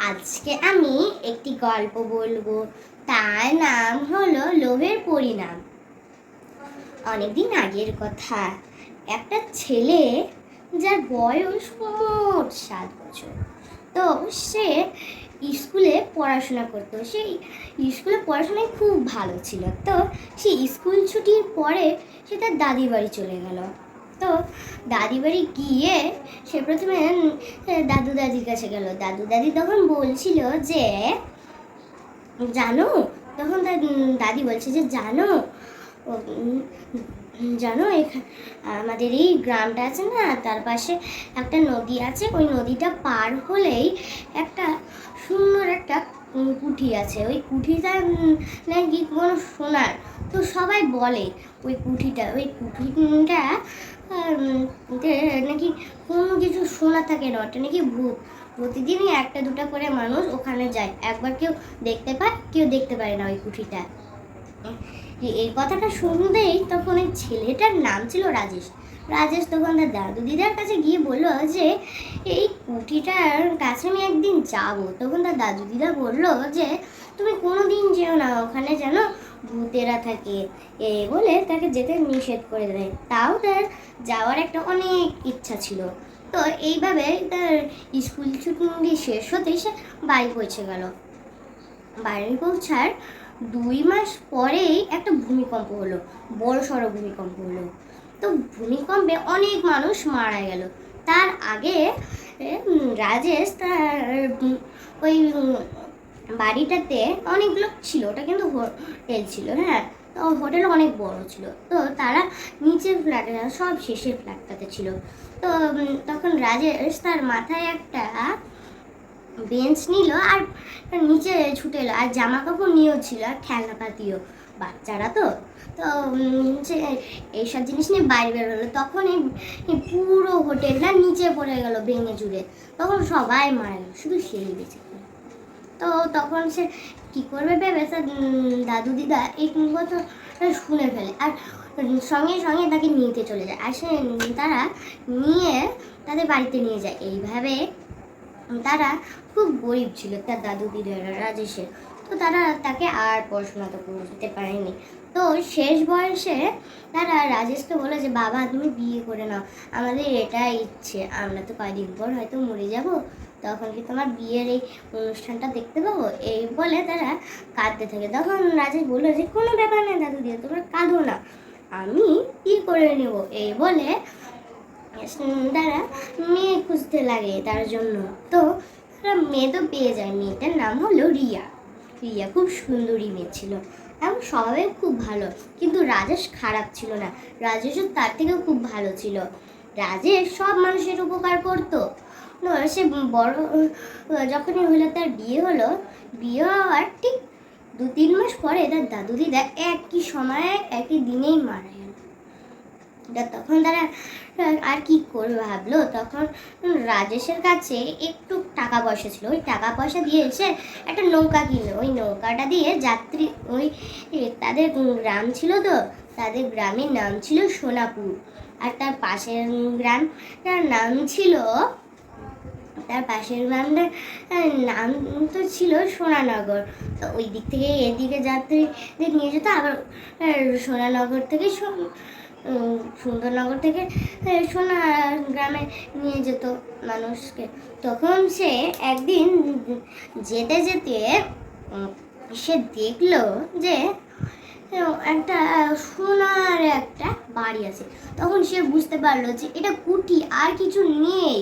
আজকে আমি একটি গল্প বলবো। তার নাম হলো লোভের পরিণাম। অনেকদিন আগের কথা। একটা ছেলে, যার বয়স মোট 7 বছর, তো সে স্কুলে পড়াশোনা করতো। সেই স্কুলে পড়াশোনায় খুব ভালো ছিল। তো সে স্কুল ছুটির পরে সে তার দাদির বাড়ি চলে গেল। তো দাদি বাড়ি গিয়ে সে প্রথমে দাদু দাদির কাছে গেল। দাদু দাদি তখন বলছিল যে জানো, তখন তার দাদি বলছে যে জানো জানো আমাদের এই গ্রামটা আছে না, তার পাশে একটা নদী আছে। ওই নদীটা পার হলেই একটা সুন্দর একটা কুঠি আছে। ওই কুঠিটা নাকি কোনো সোনার। তো সবাই বলে ওই কুঠিটা নাকি কোনো কিছু শোনা থাকে না, ওটা নাকি ভূত। প্রতিদিনই একটা দুটা করে মানুষ ওখানে যায়। একবার কেউ দেখতে পায়, কেউ দেখতে পারে না ওই কুঠিটা। এই কথাটা শুনতেই তখন ওই ছেলেটার নাম ছিল রাজেশ। রাজেশ তখন তার দাদু দিদার কাছে গিয়ে বললো যে এই কুঠিটার কাছে আমি একদিন যাব। তখন তার দাদু দিদা বললো যে তুমি কোনো দিন যেও না, ওখানে যেন ভূতেরা থাকে। এই বলে তাকে যেতে নিষেধ করে দেয়। তাও তার যাওয়ার একটা অনেক ইচ্ছা ছিল। তো এইভাবে তার স্কুল ছুটি শেষ হতেই সে বাড়ি পৌঁছে গেল। বাড়ি পৌঁছার 2 মাস পরেই একটা ভূমিকম্প হলো, বড় সড়ো ভূমিকম্প হলো। তো ভূমিকম্পে অনেক মানুষ মারা গেল। তার আগে রাজেশ তার ওই বাড়িটাতে অনেক লোক ছিল। ওটা কিন্তু হোটেল ছিল, হ্যাঁ। তো হোটেল অনেক বড় ছিল। তো তারা নিচের ফ্ল্যাটে, সব শেষের ফ্ল্যাটটাতে ছিল। তো তখন রাজেশ তার মাথায় একটা বেঞ্চ নিল আর নিচে ছুটে এলো। আর জামা কাপড় নিয়েও ছিল, আর খেলনাপাতিও। বাচ্চারা তো তো সে এইসব জিনিস নিয়ে বাইরে বের হলো। তখন এই পুরো হোটেলটা নিচে পড়ে গেল ভেঙে চুরে। তখন সবাই মারা গেল, শুধু সেই বেঁচে গেল। তো তখন সে কি করবে ভেবে তার দাদু দিদা এই কথা শুনে ফেলে। আর সঙ্গে সঙ্গে তাকে নিতে চলে যায়। আর সে তারা নিয়ে তাদের বাড়িতে নিয়ে যায়। এইভাবে তারা খুব গরিব ছিল, তার দাদু দিদারা রাজেশের। তো তারা তাকে আর পড়াশোনা তো করতে পারেনি। তো শেষ বয়সে তারা রাজেশকে বলে যে বাবা তুমি বিয়ে করে নাও, আমাদের এটাই ইচ্ছে। আমরা তো কয়দিন পর হয়তো মরে যাব, তখন কি তোমার বিয়ের এই অনুষ্ঠানটা দেখতে পাবো। এই বলে তারা কাঁদতে থাকে। তখন রাজেশ বললো যে কোনো ব্যাপার নেই দাদু দিদা, তোমরা কাঁদো না, আমি বিয়ে করে নেব। এই বলে তারা মেয়ে খুঁজতে লাগে তার জন্য। তো তারা মেয়ে তো পেয়ে যায়। মেয়েটার নাম হলো রিয়া। রিয়া খুব সুন্দরী মেয়ে ছিল এবং স্বভাবে খুব ভালো। কিন্তু রাজেশ খারাপ ছিল না, রাজেশও তার থেকেও খুব ভালো ছিল। রাজেশ সব মানুষের উপকার করতো। সে বড় যখনই হলো তার বিয়ে হলো, বিয়ে হওয়ার ঠিক 2-3 মাস পরে তার দাদু দিদা একই সময়ে একই দিনেই মারা গেল। তখন তারা আর কি করবে ভাবলো। তখন রাজেশের কাছে একটু টাকা পয়সা ছিল। ওই টাকা পয়সা দিয়ে এসে একটা নৌকা কিনলো। ওই নৌকাটা দিয়ে যাত্রী, ওই তাদের গ্রাম ছিল, তো তাদের গ্রামের নাম ছিল সোনাপুর। আর তার পাশের গ্রামটার নাম ছিল, তার পাশের গ্রামটার নাম তো ছিল সোনানগর। তো ওই দিক থেকে এদিকে যাত্রীদের নিয়ে যেত। আবার সোনানগর থেকে সুন্দরনগর থেকে সোনা গ্রামে নিয়ে যেত মানুষকে। তখন সে একদিন যেতে যেতে সে দেখলো যে একটা সোনার একটা বাড়ি আছে। তখন সে বুঝতে পারলো যে এটা কুঠি, আর কিছু নেই।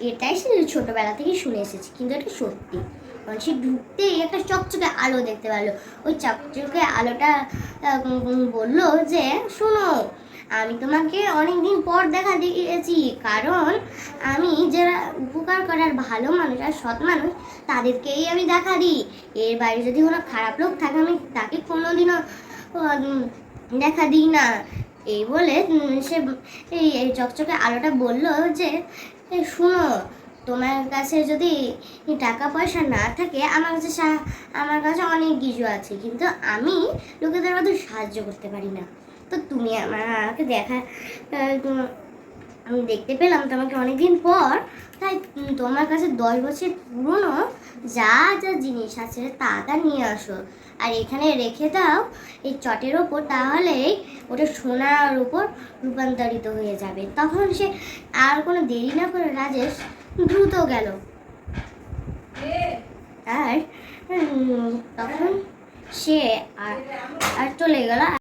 এটাই সে ছোটবেলা থেকে শুনে এসেছে, কিন্তু এটা সত্যি। কারণ সে ঢুকতেই একটা চকচকে আলো দেখতে পেলো। ওই চকচকে আলোটা বললো যে শোনো, আমি তোমাকে অনেকদিন পর দেখা দিয়েছি, কারণ আমি যারা উপকার করার ভালো মানুষ আর সৎ মানুষ তাদেরকেই আমি দেখা দিই। এর বাইরে যদি কোনো খারাপ লোক থাকে আমি তাকে কোনোদিনও দেখা দিই না। এই বলে সে এই চকচকে আলোটা বললো যে শুনো, তোমার কাছে যদি টাকা পয়সা না থাকে, আমার কাছে অনেক কিছু আছে, কিন্তু আমি লোকেদের মধ্যে সাহায্য করতে পারি না। তো তুমি আমাকে আমি দেখতে পেলাম তোমাকে অনেকদিন পর, তাই তোমার কাছে 10 বছর পুরনো যা যা জিনিস আছে তা তা নিয়ে আসো, আর এখানে রেখে দাও এই চটের ওপর, তাহলে ওটা সোনার উপর রূপান্তরিত হয়ে যাবে। তখন সে আর কোনো দেরি না করে রাজেশ দ্রুত গেল, আর তখন সে আর চলে গেল।